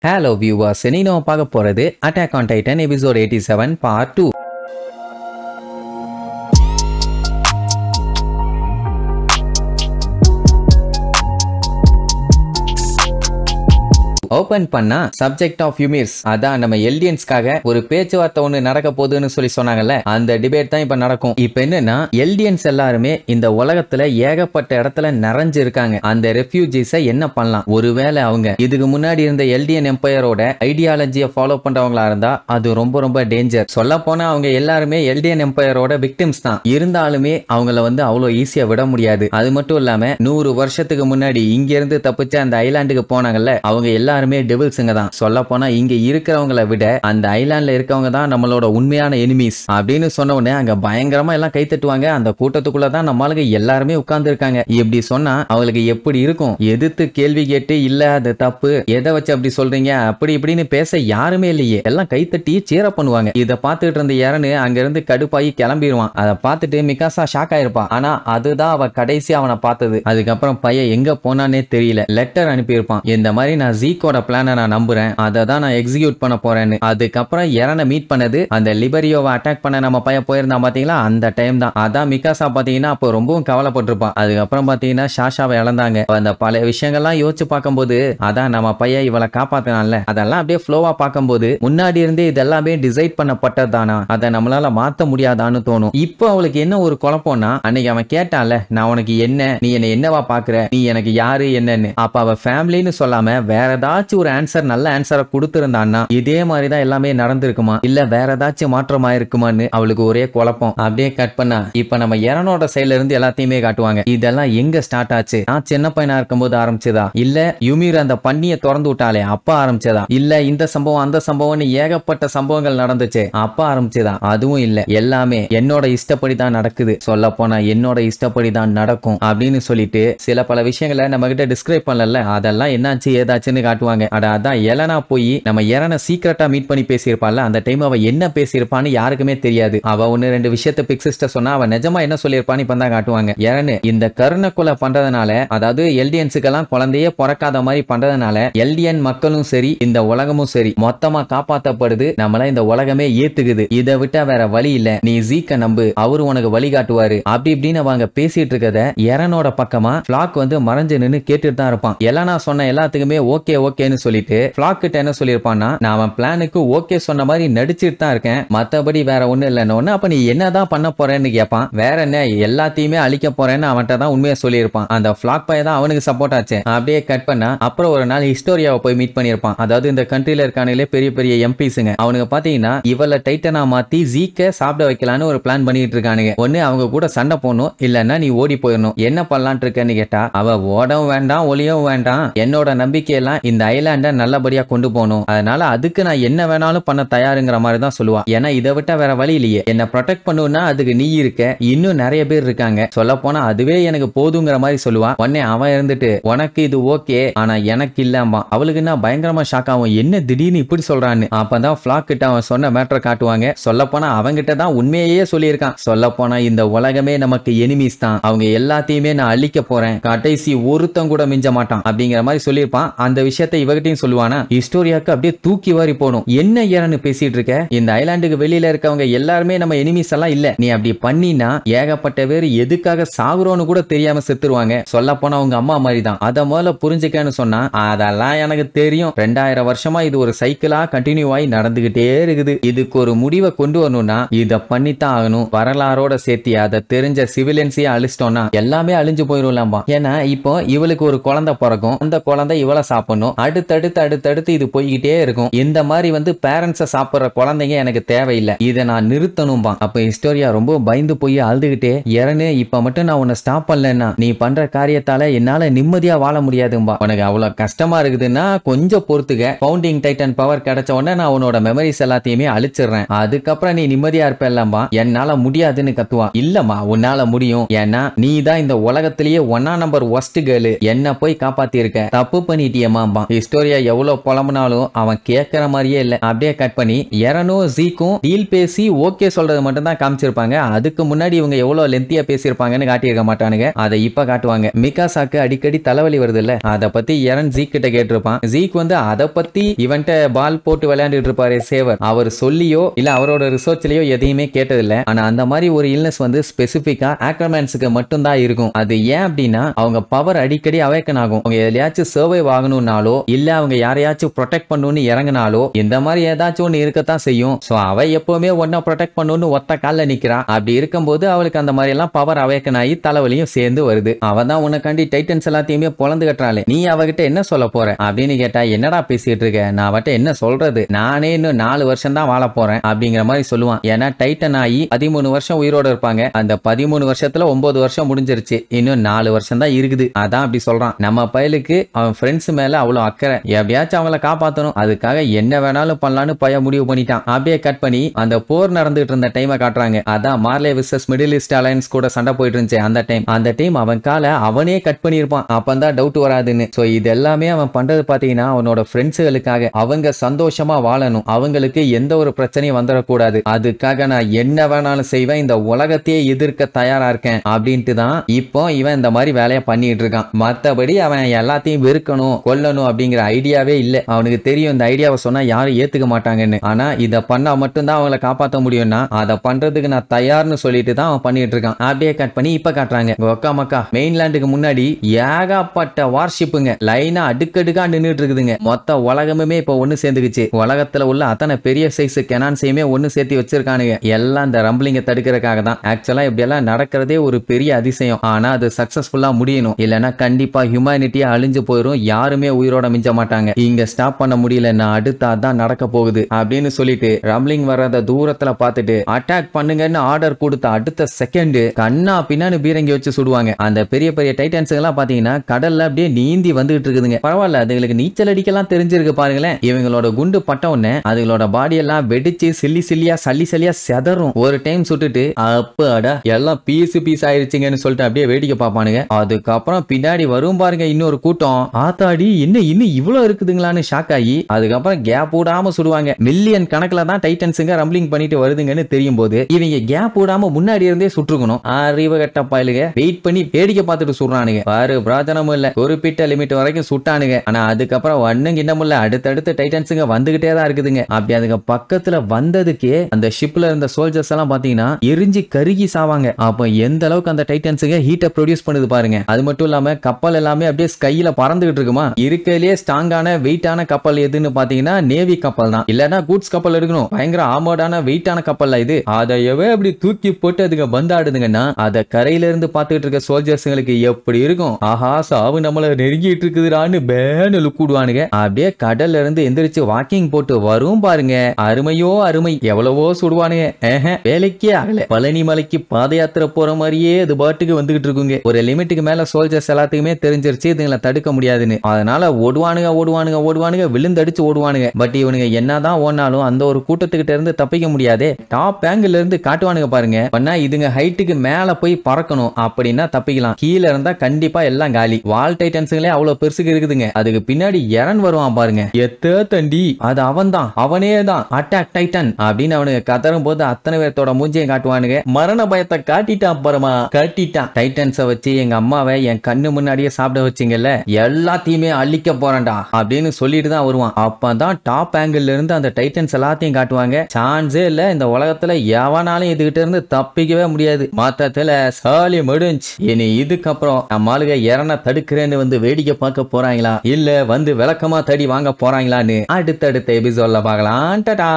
Hello viewers, இன்னைக்கு நம்ம பார்க்க போறது Attack on Titan episode 87 part 2. Open பண்ணா சப்ஜெக்ட் ஆஃப் யூமிர்ஸ் அதான் நம்ம எல்டியன்ஸ்க்காக ஒரு பேச்சுவார்த்தை ஒன்று நடக்க போகுதுன்னு சொல்லி சொன்னாங்கல்ல, அந்த டிபேட் தான் இப்ப நடக்கும். இப்ப என்னன்னா எல்டியன்ஸ் எல்லாருமே இந்த உலகத்துல ஏகப்பட்ட இடத்துல நிறைஞ்சு இருக்காங்க. அந்த ரெஃப்யூஜிஸை என்ன பண்ணலாம்? ஒருவேளை அவங்க இதுக்கு முன்னாடி இருந்த எல்டியன் எம்பையரோட ஐடியாலஜியை ஃபாலோ பண்றவங்களா இருந்தா அது ரொம்ப ரொம்ப டேஞ்சர். சொல்ல போனா அவங்க எல்லாருமே எல்டியன் எம்பையரோட விக்டிம்ஸ் தான். இருந்தாலுமே அவங்கள அவ்வளவு ஈஸியா விட முடியாது. அது மட்டும் இல்லாம 100 வருஷத்துக்கு முன்னாடி இங்க இருந்து தப்பிச்ச அந்த ஐலாண்டுக்கு போனாங்கல்ல, அவங்க எல்லாருமே டெவில்ஸ்ங்க தான். சொல்ல போனா இங்க இருக்கிறவங்களை விட அந்த ஐலாண்ட்ல இருக்கவங்க தான் நம்மளோட உண்மையான எனிமீஸ் அப்படின்னு சொன்ன உடனே அங்க பயங்கரமா எல்லாம் கை தட்டுவாங்க. அந்த கூட்டத்துக்குள்ள தான் நம்மளுக்கு எல்லாருமே உட்கார்ந்து இருக்காங்க. இப்படி சொன்னா அவங்களுக்கு எப்படி இருக்கும்? எதிர்த்து கேள்வி கேட்டு இல்ல அது தப்பு, எதை வச்சு அப்படி சொல்றீங்க அப்படி இப்படின்னு பேச யாருமே இல்லையே. எல்லாம் கை தட்டி சீர பண்ணுவாங்க. இதை பார்த்துட்டு இருந்த யாருன்னு அங்க இருந்து கடுப்பாயி கிளம்பிடுவான். அதை பார்த்துட்டு மிகாசா ஷாக் ஆயிருப்பான். ஆனா அதுதான் அவ கடைசி அவனை பார்த்தது. அதுக்கப்புறம் பையன் எங்க போனானே தெரியல. லெட்டர் அனுப்பியிருப்பான், இந்த மாதிரி நான் ஜீக்கோட பிளானை நான் நம்புறேன், அதை தான் நான் எக்ஸிக்யூட் பண்ண போறேன்னு. அதுக்கப்புறம் எரனை மீட் பண்ணது அந்த லிபரியோவை அட்டாக் பண்ண நம்ம பையன் போயிருந்தான் பாத்தீங்களா, அந்த டைம் தான். அதான் மிகாசா பாத்தீங்கன்னா அப்போ ரொம்பவும் கவலைப்பட்டிருப்பான். அதுக்கப்புறம் பாத்தீங்கன்னா ஷாஷாவை இழந்தாங்க. அந்த பல விஷயங்கள்லாம் யோசிச்சு பார்க்கும்போது அதான் நம்ம பையன் இவளை காப்பாத்தினான்ல, அதெல்லாம் அப்படியே ஃப்ளோவா பார்க்கும்போது முன்னாடி இருந்தே இதெல்லாமே டிசைட் பண்ணப்பட்டது தானா, அதை நம்மளால மாத்த முடியாதான்னு தோணும். இப்போ அவளுக்கு என்ன ஒரு குழப்பம்னா, அன்னைக்கு அவன் கேட்டான்ல நான் உனக்கு என்ன, நீ என்ன என்னவா பாக்குற, நீ எனக்கு யாரு என்னன்னு. அப்ப அவ ஃபேமிலின்னு சொல்லாம வேற ஏதாச்சும் ஒரு ஆன்சர், நல்ல ஆன்சரை கொடுத்திருந்தான்னா இதே மாதிரிதான் எல்லாமே நடந்திருக்குமா, இல்ல வேற ஏதாச்சும் மாற்றமா இருக்குமான்னு அவளுக்கு ஒரே குழப்பம். அப்படியே கட் பண்ணா இப்ப நம்ம எரனோட சைட்ல இருந்து எல்லாத்தையுமே காட்டுவாங்க. இதெல்லாம் எங்க ஸ்டார்ட் ஆச்சு? நான் சின்ன பையனா இருக்கும்போது ஆரம்பிச்சதா, இல்ல யுமிர் அந்த பண்ணிய திறந்து விட்டாலே அப்ப ஆரம்பிச்சதா, இல்ல இந்த சம்பவம் அந்த சம்பவம்னு ஏகப்பட்ட சம்பவங்கள் நடந்துச்சு அப்ப ஆரம்பிச்சதா? அதுவும் இல்ல, எல்லாமே என்னோட இஷ்டப்படி தான் நடக்குது. சொல்ல போனா என்னோட இஷ்டப்படி தான் நடக்கும் அப்படின்னு சொல்லிட்டு சில பல விஷயங்களை நம்ம கிட்ட டிஸ்கிரைப் பண்ணல, அதெல்லாம் என்னாச்சு ஏதாச்சுன்னு காட்டுவாங்க. அதான் எலனா போய் நம்ம எரனை சீக்கிரட்டா மீட் பண்ணி பேசியிருப்பாள். அந்த டைம் அவ என்ன பேசியிருப்பான்னு யாருக்குமே தெரியாது. அவ ஒன்னு ரெண்டு விஷயத்தை பிக்சிஸ்ட சொன்னா அவ நிஜமா என்ன சொல்லியிருப்பான்னு இப்ப தான் காட்டுவாங்க. எரனு இந்த கருணை கொலை பண்றதுனால, அதாவது எல்டியன்ஸுக்கெல்லாம் குழந்தையே பிறக்காத மாதிரி பண்றதுனால எல்டியன் மக்களும் சரி இந்த உலகமும் சரி மொத்தமா காப்பாற்றப்படுது. நம்மள இந்த உலகமே ஏத்துக்குது. இதை விட்டா வேற வழி இல்ல, நீ ஜீக்க நம்பு, அவரு உனக்கு வழி காட்டுவாரு அப்படி இப்படின்னு அவங்க பேசிட்டு இருக்கத எரனோட பக்கமா ஃபிளாக் மறைஞ்சு நின்னு கேட்டுட்டு தான் இருப்பான். எலனா சொன்ன எல்லாத்துக்குமே ஓகே ஓகேன்னு சொல்லிட்டு ஃபிளாக் கிட்ட என்ன சொல்லிருப்பான்னா, நான் அவன் பிளானுக்கு ஓகே சொன்ன மாதிரி நடிச்சிட்டு தான் இருக்கேன், மத்தபடி வேற ஒண்ணு இல்லன்னு. அப்ப நீ என்னதான் பண்ண போறேன்னு கேட்பான். வேற என்ன, எல்லாத்தையுமே அழிக்க போறேன்னு அவன்கிட்ட தான் உண்மையா சொல்லியிருப்பான். அந்த ஃபிளாக் பையன் தான் அவனுக்கு சப்போர்ட் ஆச்சு. அப்படியே கட் பண்ணா அப்புறம் ஒரு நாள் ஹிஸ்டோரியாவை போய் மீட் பண்ணிருப்பான். அதாவது இந்த கண்ட்ரில இருக்கானே பெரிய பெரிய எம்பிஸ்ங்க, அவனுக்கு பாத்தீங்கன்னா இவளை டைட்டனா மாத்தி ஜீக்க சாப்பிட வைக்கலான்னு ஒரு பிளான் பண்ணிட்டு இருக்கானுங்க. ஒண்ணு அவங்க கூட சண்டை போடணும், இல்லன்னா நீ ஓடி போயிடணும். என்ன பண்ணலான் இருக்கன்னு கேட்டா அவ ஓடவும் வேண்டாம் ஒளியவும் வேண்டாம், என்னோட நம்பிக்கையெல்லாம் இந்த ஐலாண்ட நல்லபடியா கொண்டு போகணும், அதனால அதுக்கு நான் என்ன வேணாலும் பண்ண தயாருங்கிற மாதிரி தான் சொல்லுவா. ஏன்னா இதை விட்டா வேற வழி இல்லையே, என்ன ப்ரொடெக்ட் பண்ணுன்னா அதுக்கு நீ இருக்க, இன்னும் நிறைய பேர் இருக்காங்க, சொல்ல போனா அதுவே எனக்கு போதுங்கிற மாதிரி சொல்லுவா. உடனே அவன் இருந்துட்டு உனக்கு இது ஓகே ஆனா எனக்கு இல்லாமா. அவளுக்கு நான் பயங்கரமா ஷாக் ஆகும், என்ன திடீர்னு இப்படி சொல்றான்னு. அப்பதான் ஃபிளாக் கிட்ட அவன் சொன்ன மேட்டரை காட்டுவாங்க. சொல்ல போனா அவங்கிட்ட தான் உண்மையே சொல்லியிருக்கான். சொல்ல போனா இந்த உலகமே நமக்கு எனிமீஸ் தான், அவங்க எல்லாத்தையுமே நான் அழிக்க போறேன், கடைசி ஒருத்தம் கூட மிஞ்ச மாட்டான் அப்படிங்கிற மாதிரி சொல்லியிருப்பான். அந்த விஷயத்தை இவகிட்டையும் சொல்லுவானா. ஹிஸ்டோரியாக்கு அப்படியே தூக்கி வாரி போடும். என்ன ஏறன்னு பேசிட்டு இருக்க, இந்த ஐலாண்டுக்கு வெளியில இருக்கவங்க எல்லாருமே நம்ம எனிமீஸ் எல்லாம் இல்ல, நீ அப்படி பண்ணினா ஏகப்பட்ட பேர் எதுக்காக சாகுறோன்னு கூட தெரியாம செத்துருவாங்க, சொல்ல போனா உங்க அம்மா மாதிரி தான், அத முதல்ல புரிஞ்சுக்கன்னு சொன்னா. அதெல்லாம் எனக்கு தெரியும், 2000 வருஷமா இது ஒரு சைக்கிளா கண்டினியூ ஆகி நடந்துகிட்டே இருக்குது, இதுக்கு ஒரு முடிவை கொண்டு வரணும்னா இத பண்ணித்தான் ஆகணும், வரலாறோட சேர்த்தி அதை தெரிஞ்ச சிவிலியன்ஸையே அழிச்சிட்டோம்னா எல்லாமே அழிஞ்சு போயிடலாம்பா. ஏன்னா இப்போ இவளுக்கு ஒரு குழந்தை பிறக்கும், அந்த குழந்தை இவளை சாப்பிடணும், அடுத்தடுத்து இது போய்கிட்டே இருக்கும். இந்த மாதிரி பேரண்ட்ஸை சாப்பிடுற குழந்தைங்க எனக்கு தேவையில்லை, இதை நான் நிறுத்தணும்பா. அப்ப ஹிஸ்டோரியா ரொம்ப பயந்து போய் அழுதுகிட்டே, எரனு இப்ப மட்டும் நான் உன்னை ஸ்டாப் பண்ணலன்னா நீ பண்ற காரியத்தால என்னால நிம்மதியா வாழ முடியாதும்பா. உனக்கு அவ்வளவு கஷ்டமா இருக்குதுன்னா கொஞ்சம் பொறுத்துக்க, பவுண்டிங் டைட்டன் பவர் கிடைச்ச உடனே நான் உன்னோட மெமரிஸ் எல்லாத்தையுமே அழிச்சிடுறேன், அதுக்கப்புறம் நீ நிம்மதியா இருப்பேன்லம்பா. என்னால முடியாதுன்னு கத்துவா. இல்லம்மா உன்னால முடியும், ஏன்னா நீ தான் இந்த உலகத்திலேயே 1 நம்பர் ஒஸ்ட் கேர்ளு, என்ன போய் காப்பாத்தி இருக்க, தப்பு பண்ணிட்டியம்மா. ஹிஸ்டோரியா எவ்வளவு புலம்புனாலும் அவன் கேட்கற மாதிரியே இல்ல. அப்படியே கட் பண்ணி எரனும் ஜீக்கும் டீல் பேசி ஓகே சொல்றது மட்டும் தான் காமிச்சிருப்பாங்க. அதுக்கு முன்னாடி இவங்க எவ்வளவு லென்த்தியா பேசியிருப்பாங்கன்னு காட்டியிருக்க மாட்டானுங்க. அதை இப்ப காட்டுவாங்க. மிகாசாக்கு அடிக்கடி தலைவலி வருது இல்ல, அதை பத்தி எரன் ஜீக் கிட்ட கேட்டிருப்பான். ஜீக் வந்து அதை பத்தி இவன்ட்ட பால் போட்டு விளையாண்டுட்டு இருப்பாரு சேவர். அவர் சொல்லியோ இல்ல அவரோட ரிசர்ச்லயோ எதையுமே கேட்டதில்ல. ஆனா அந்த மாதிரி ஒரு இல்னஸ் வந்து ஸ்பெசிபிக்கா ஆக்ரமேன்ஸுக்கு மட்டும் தான் இருக்கும். அது ஏன் அப்படின்னா அவங்க பவர் அடிக்கடி அவேக்கன் ஆகும். அவங்க எதையாச்சும் சர்வைவ் ஆகணும்னாலோ இல்ல அவங்க யாரையாச்சும் ப்ரொடெக்ட் பண்ணணும்னு இறங்கினாலோ இந்த மாதிரி ஏதாச்சும் ஒண்ணு இருக்கத்தான் செய்யும். சோ அவ எப்பவுமே ஒன்ன ப்ரொடெக்ட் பண்ணணும்னு ஒத்த கால்ல நிக்கிறா. அப்படி இருக்கும்போது அவளுக்கு அந்த மாதிரி எல்லாம் பவர் அவேக்கன் ஆகி தலைவலியும் சேர்ந்து வருது. அவ தான் உனக்காண்டி டைட்டன்ஸ் எல்லாத்தையுமே பொளந்து கட்டுறாளே, நீ அவகிட்ட என்ன சொல்ல போற அப்படின்னு கேட்டா, என்னடா பேசிட்டு இருக்க, நான் அவட்ட என்ன சொல்றது, நானே இன்னும் 4 வருஷம் தான் வாழ போறேன் அப்படிங்கிற மாதிரி சொல்லுவான். ஏன்னா டைட்டன் ஆகி 13 வருஷம் உயிரோட இருப்பாங்க. அந்த 13 வருஷத்துல 9 வருஷம் முடிஞ்சிருச்சு, இன்னும் 4 வருஷம் தான் இருக்குது. அதான் அப்படி சொல்றான். நம்ம பயலுக்கு அவன் ஃப்ரெண்ட்ஸ் மேல அவ்வளவு அக்கறை, எப்படியாச்சும் அவங்கள காப்பாத்தணும், அதுக்காக என்ன வேணாலும் பண்ணலான்னு பையன் முடிவு பண்ணிட்டான். அப்படியே கட் பண்ணி அந்த போர் நடந்துட்டு இருந்த டைமை காட்டுறாங்க. அதான் மார்லே விசஸ் மிடில் ஈஸ்ட் அலையன்ஸ் கூட சண்டை போயிட்டு இருந்துச்சு. அந்த டைம் அவன் காலை அவனே கட் பண்ணிருப்பான். அப்பந்தான் டவுட் வராதுன்னு. சோ இது எல்லாமே அவன் பண்றது பாத்தீங்கன்னா அவனோட ஃப்ரெண்ட்ஸுகளுக்காக, அவங்க சந்தோஷமா வாழணும், அவங்களுக்கு எந்த ஒரு பிரச்சனையும் வந்துடக்கூடாது, அதுக்காக நான் என்ன வேணாலும் செய்வேன், இந்த உலகத்தையே எதிர்க்க தயாரா இருக்கேன் அப்படின்ட்டு தான் இப்போ இவன் இந்த மாதிரி வேலையை பண்ணிட்டு இருக்கான். மத்தபடி அவன் எல்லாத்தையும் வெறுக்கணும் கொல்லணும் அப்படிங்கிற ஐடியாவே இல்ல. அவனுக்கு தெரியும் இந்த ஐடியாவை சொன்னா யாரும் ஏத்துக்க மாட்டாங்கன்னு. ஆனா இதை பண்ணா மட்டும்தான் அவங்களை காப்பாற்ற முடியும்னா அதை பண்றதுக்கு நான் தயார்னு சொல்லிட்டு தான் அவன் பண்ணிட்டு இருக்கான். அப்படியே கட் பண்ணி இப்ப காட்டுறாங்க. ஒக்கா மக்கா மெயின்லேண்டுக்கு முன்னாடி ஏகப்பட்ட வார்ஷிப்புங்க லைனா அடுக்கடுக்கா நின்றுட்டு இருக்குதுங்க. மொத்த உலகமே இப்ப ஒண்ணு சேர்ந்துக்குச்சு. உலகத்துல உள்ள அத்தனை பெரிய சைஸ் கெனான்ஸையுமே ஒண்ணு சேர்த்து வச்சிருக்கானுங்க. எல்லாம் இந்த ரம்பிளிங்க தடுக்கிறதுக்காக தான். ஆக்சுவலா இப்படி எல்லாம் நடக்கிறதே ஒரு பெரிய அதிசயம். ஆனா அது சக்சஸ்ஃபுல்லா முடியணும், இல்லைன்னா கண்டிப்பா ஹியூமனிட்டியா அழிஞ்சு போயிடும், யாருமே உயிரோட மிஞ்ச மாட்டாங்க. இங்க ஸ்டாப் பண்ண முடியலன்னா அடுத்து அதான் நடக்க போகுது அப்படின்னு சொல்லிட்டு ரம்பிளிங் வர்றத தூரத்துல பார்த்துட்டு அட்டாக் பண்ணுங்கன்னு ஆர்டர் கொடுத்த அடுத்த செகண்ட் கண்ணா பின்னான்னு பீரங்கி வச்சு சுடுவாங்க. அந்த பெரிய பெரிய டைட்டன்ஸ் எல்லாம் பாத்தீங்கன்னா கடல்ல அப்படியே நீந்தி வந்துகிட்டு இருக்குதுங்க. பரவாயில்ல, அதுங்களுக்கு நீச்சல் அடிக்கலாம் தெரிஞ்சிருக்கு பாருங்களேன். இவங்களோட குண்டு பட்ட உடனே அதுகளோட பாடி எல்லாம் வெடிச்சு சில்லி சில்லியா சல்லி சல்லியா செதறும். ஒரு டைம் சுட்டுட்டு அப்பாடா எல்லாம் பீஸ் ஆயிருச்சுங்கன்னு சொல்லிட்டு அப்படியே வேடிக்கை பார்ப்பானுங்க. அதுக்கப்புறம் பின்னாடி வரும் பாருங்க இன்னொரு கூட்டம். ஆத்தாடி என்ன இன்னும் இவ்வளவு இருக்குதுங்களான்னு ஷாக் ஆகி அதுக்கப்புறம் கேப் விடாம சுடுவாங்க. மில்லியன் கணக்குல தான் டைட்டன்ஸுங்க ரம்பிளிங் பண்ணிட்டு வருதுங்கன்னு தெரியும் போது இவங்க கேப் விடாம முன்னாடி இருந்தே சுட்டுருக்கணும். அறிவகட்ட பயலுக வெயிட் பண்ணி வேடிக்கை பார்த்துட்டு சுடுறானுங்க. பாரு பிராஜனமும் இல்ல, குறிப்பிட்ட லிமிட் வரைக்கும் சுட்டானுங்க. ஆனா அதுக்கப்புறம் ஒண்ணும் இன்னமும் அடுத்தடுத்து டைட்டன்ஸுங்க வந்துகிட்டே தான் இருக்குதுங்க. அப்படி அதுக்கு பக்கத்துல வந்ததுக்கே அந்த ஷிப்ல இருந்த சோல்ஜர்ஸ் எல்லாம் பாத்தீங்கன்னா எரிஞ்சு கருகி சாவாங்க. அப்ப எந்த அளவுக்கு அந்த டைட்டன்ஸுங்க ஹீட்டை ப்ரொடியூஸ் பண்ணுது பாருங்க. அது மட்டும் இல்லாம கப்பல் எல்லாமே அப்படியே ஸ்கைல பறந்துகிட்டு இருக்குமா. இருக்கலயே ஸ்ட்ராங்கான வெயிட்டான கப்பல் எதுன்னு பாத்தீங்கன்னா நேவி கப்பல் தான், இல்லன்னா கூட்ஸ் கப்பல் இருக்கணும். பயங்கர ஆமோடான வெயிட்டான கப்பல் இது. அதையவே அப்படி தூக்கி போட்டு அதுங்க பந்தாடுதுங்கன்னா அத கரையில இருந்து பாத்துக்கிட்டு இருக்க சோல்ஜர்ஸ்களுக்கு எப்படி இருக்கும். ஆஹா சாவு நம்மள நெருங்கிட்டு இருக்குதுடான்னு பேனு லுக்குடுவானுங்க. அப்படியே கடல்ல இருந்து எந்திரிச்சு வாக்கிங் போட்டு வரும் பாருங்க. அருமையோ அருமை, எவ்வளவோ சுடுவானுங்க. வேலைக்கே ஆகல. பழனி மலைக்கு பாத யாத்திரை போற மாதிரியே அது பாட்டுக்கு வந்துகிட்டு இருக்குங்க. ஒரு லிமிட்டுக்கு மேல சோல்ஜர்ஸ் எல்லாத்துக்குமே தெரிஞ்சிருச்சு இதுங்களை தடுக்க முடியாதுன்னு. அதனால ஓடுவானுங்க விழுந்தடிச்சு ஓடுவானுங்க. பட் இவனுங்க என்னதான் ஓடினாலும் அந்த ஒரு கூட்டத்துக்கிட்ட இருந்து தப்பிக்க முடியாதே. டாப் ஆங்கிள் இருந்து காட்டுவானுங்க பாருங்க. பண்ணா இதுங்க ஹைட்டுக்கு மேல போய் பறக்கணும் அப்படின்னா தப்பிக்கலாம், கீழே இருந்தா கண்டிப்பா எல்லாம் காலி. வால் டைட்டன்ஸுங்களே அவ்வளவு பெருசுக்கு இருக்குதுங்க. அதுக்கு பின்னாடி எரன் வருவான் பாருங்க. எத்த தண்டி அது அவனே தான் அட்டாக் டைட்டன் அப்படின்னு அவனுக்கு கதறும் போது அத்தனை பேர்த்தோட மூஞ்சியும் காட்டுவானுங்க. மரண பயத்தை காட்டிட்டான் பரமா காட்டிட்டான். டைட்டன்ஸை வச்சு எங்க அம்மாவை என் கண்ணு முன்னாடியே சாப்பிட வச்சிங்கல்ல, எல்லாத்தையுமே அழிக்க போறேன்டா அப்படின்னு சொல்லிட்டு தான் வருவான். அப்பதான் டாப் ஆங்கிள் இருந்து அந்த டைட்டன்ஸ் எல்லாத்தையும் காட்டுவாங்க. சான்ஸே இல்ல, இந்த உலகத்துல எவனாலும் இதுகிட்ட இருந்து தப்பிக்கவே முடியாது. மொத்தத்துல சாலி முடிஞ்சு. இனி இதுக்கப்புறம் நம்ம ஆளுக எரனை தடுக்கிறேன்னு வந்து வேடிக்கை பார்க்க போறாங்களா இல்ல வந்து விளக்கமா தடி வாங்க போறாங்களான்னு அடுத்தடுத்த எபிசோட்ல பார்க்கலாம். டாடா.